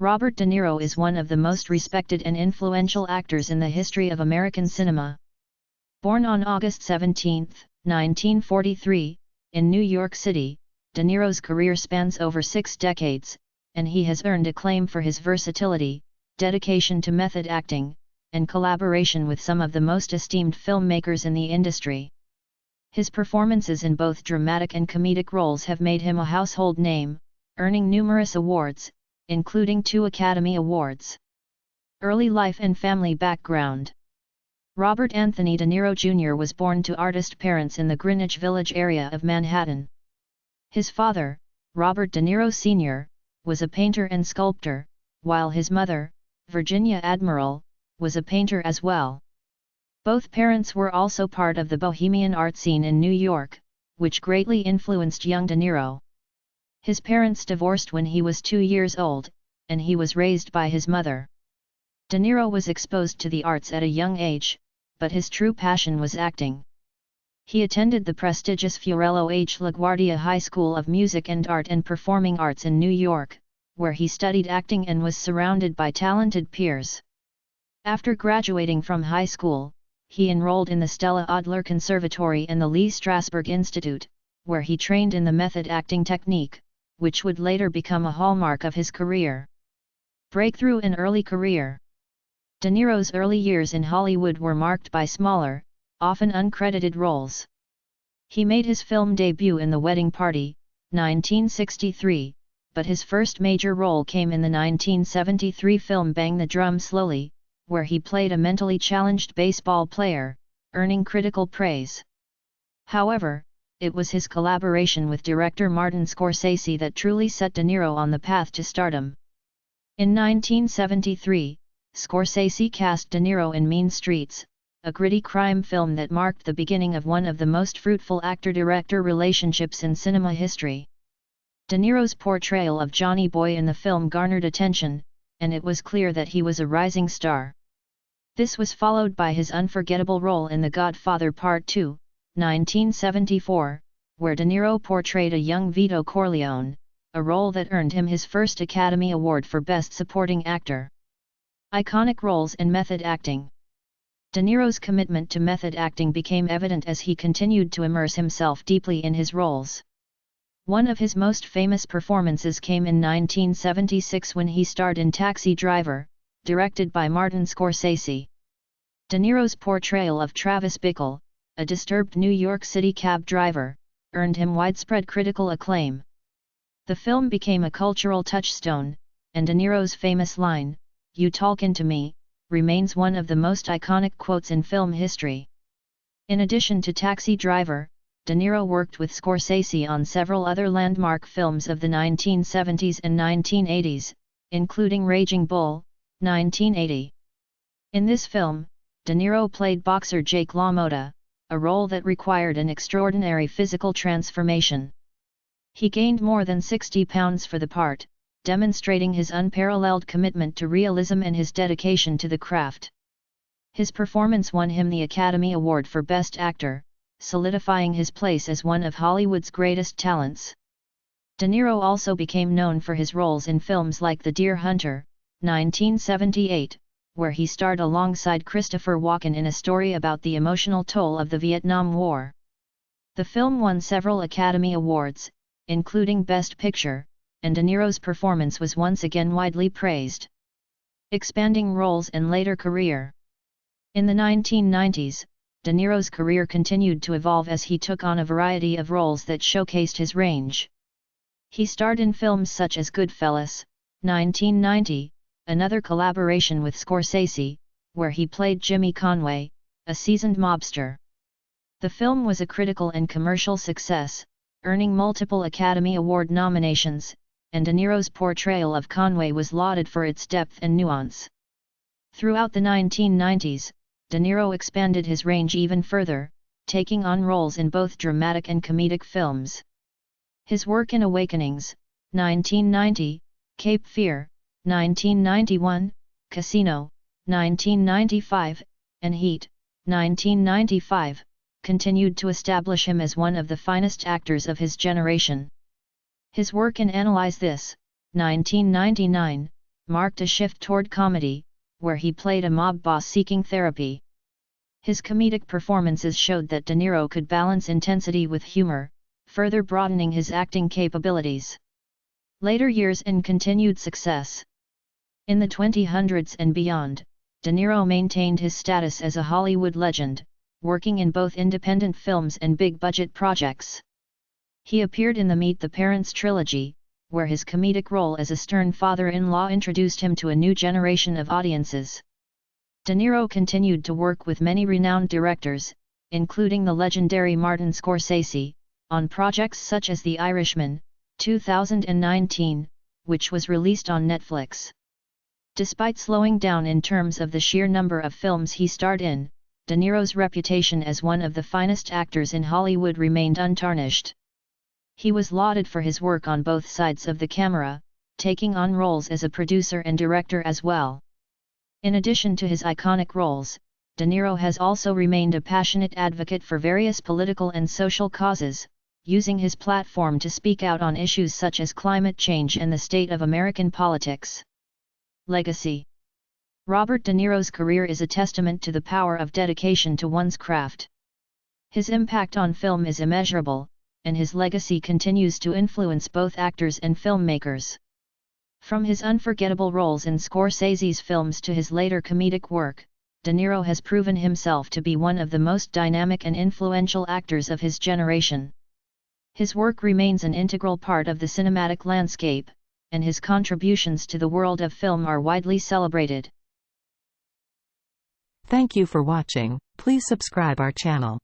Robert De Niro is one of the most respected and influential actors in the history of American cinema. Born on August 17, 1943, in New York City, De Niro's career spans over 6 decades, and he has earned acclaim for his versatility, dedication to method acting, and collaboration with some of the most esteemed filmmakers in the industry. His performances in both dramatic and comedic roles have made him a household name, earning numerous awards, including 2 Academy Awards. Early life and family background. Robert Anthony De Niro Jr. was born to artist parents in the Greenwich Village area of Manhattan. His father, Robert De Niro Sr., was a painter and sculptor, while his mother, Virginia Admiral, was a painter as well. Both parents were also part of the bohemian art scene in New York, which greatly influenced young De Niro. His parents divorced when he was 2 years old, and he was raised by his mother. De Niro was exposed to the arts at a young age, but his true passion was acting. He attended the prestigious Fiorello H. LaGuardia High School of Music and Art and Performing Arts in New York, where he studied acting and was surrounded by talented peers. After graduating from high school, he enrolled in the Stella Adler Conservatory and the Lee Strasberg Institute, where he trained in the method acting technique, which would later become a hallmark of his career. Breakthrough and early career. De Niro's early years in Hollywood were marked by smaller, often uncredited roles. He made his film debut in The Wedding Party, 1963, but his first major role came in the 1973 film Bang the Drum Slowly, where he played a mentally challenged baseball player, earning critical praise. However, it was his collaboration with director Martin Scorsese that truly set De Niro on the path to stardom. In 1973, Scorsese cast De Niro in Mean Streets, a gritty crime film that marked the beginning of one of the most fruitful actor-director relationships in cinema history. De Niro's portrayal of Johnny Boy in the film garnered attention, and it was clear that he was a rising star. This was followed by his unforgettable role in The Godfather Part 2, 1974, where De Niro portrayed a young Vito Corleone, a role that earned him his first Academy Award for Best Supporting Actor. Iconic roles and method acting. De Niro's commitment to method acting became evident as he continued to immerse himself deeply in his roles. One of his most famous performances came in 1976 when he starred in Taxi Driver, directed by Martin Scorsese. De Niro's portrayal of Travis Bickle, a disturbed New York City cab driver, earned him widespread critical acclaim. The film became a cultural touchstone, and De Niro's famous line, "You talkin' to me," remains one of the most iconic quotes in film history. In addition to Taxi Driver, De Niro worked with Scorsese on several other landmark films of the 1970s and 1980s, including Raging Bull, 1980. In this film, De Niro played boxer Jake LaMotta, a role that required an extraordinary physical transformation. He gained more than 60 pounds for the part, demonstrating his unparalleled commitment to realism and his dedication to the craft. His performance won him the Academy Award for Best Actor, solidifying his place as one of Hollywood's greatest talents. De Niro also became known for his roles in films like The Deer Hunter, 1978, where he starred alongside Christopher Walken in a story about the emotional toll of the Vietnam War. The film won several Academy Awards, including Best Picture, and De Niro's performance was once again widely praised. Expanding roles and later career. In the 1990s, De Niro's career continued to evolve as he took on a variety of roles that showcased his range. He starred in films such as Goodfellas, 1990, another collaboration with Scorsese, where he played Jimmy Conway, a seasoned mobster. The film was a critical and commercial success, earning multiple Academy Award nominations, and De Niro's portrayal of Conway was lauded for its depth and nuance. Throughout the 1990s, De Niro expanded his range even further, taking on roles in both dramatic and comedic films. His work in Awakenings, 1990, Cape Fear, 1991, Casino, 1995, and Heat, 1995, continued to establish him as one of the finest actors of his generation. His work in Analyze This, 1999, marked a shift toward comedy, where he played a mob boss seeking therapy. His comedic performances showed that De Niro could balance intensity with humor, further broadening his acting capabilities. Later years and continued success. In the 2000s and beyond, De Niro maintained his status as a Hollywood legend, working in both independent films and big-budget projects. He appeared in the Meet the Parents trilogy, where his comedic role as a stern father-in-law introduced him to a new generation of audiences. De Niro continued to work with many renowned directors, including the legendary Martin Scorsese, on projects such as The Irishman, 2019, which was released on Netflix. Despite slowing down in terms of the sheer number of films he starred in, De Niro's reputation as one of the finest actors in Hollywood remained untarnished. He was lauded for his work on both sides of the camera, taking on roles as a producer and director as well. In addition to his iconic roles, De Niro has also remained a passionate advocate for various political and social causes, using his platform to speak out on issues such as climate change and the state of American politics. Legacy. Robert De Niro's career is a testament to the power of dedication to one's craft. His impact on film is immeasurable, and his legacy continues to influence both actors and filmmakers. From his unforgettable roles in Scorsese's films to his later comedic work, De Niro has proven himself to be one of the most dynamic and influential actors of his generation. His work remains an integral part of the cinematic landscape, and his contributions to the world of film are widely celebrated. Thank you for watching. Please subscribe our channel.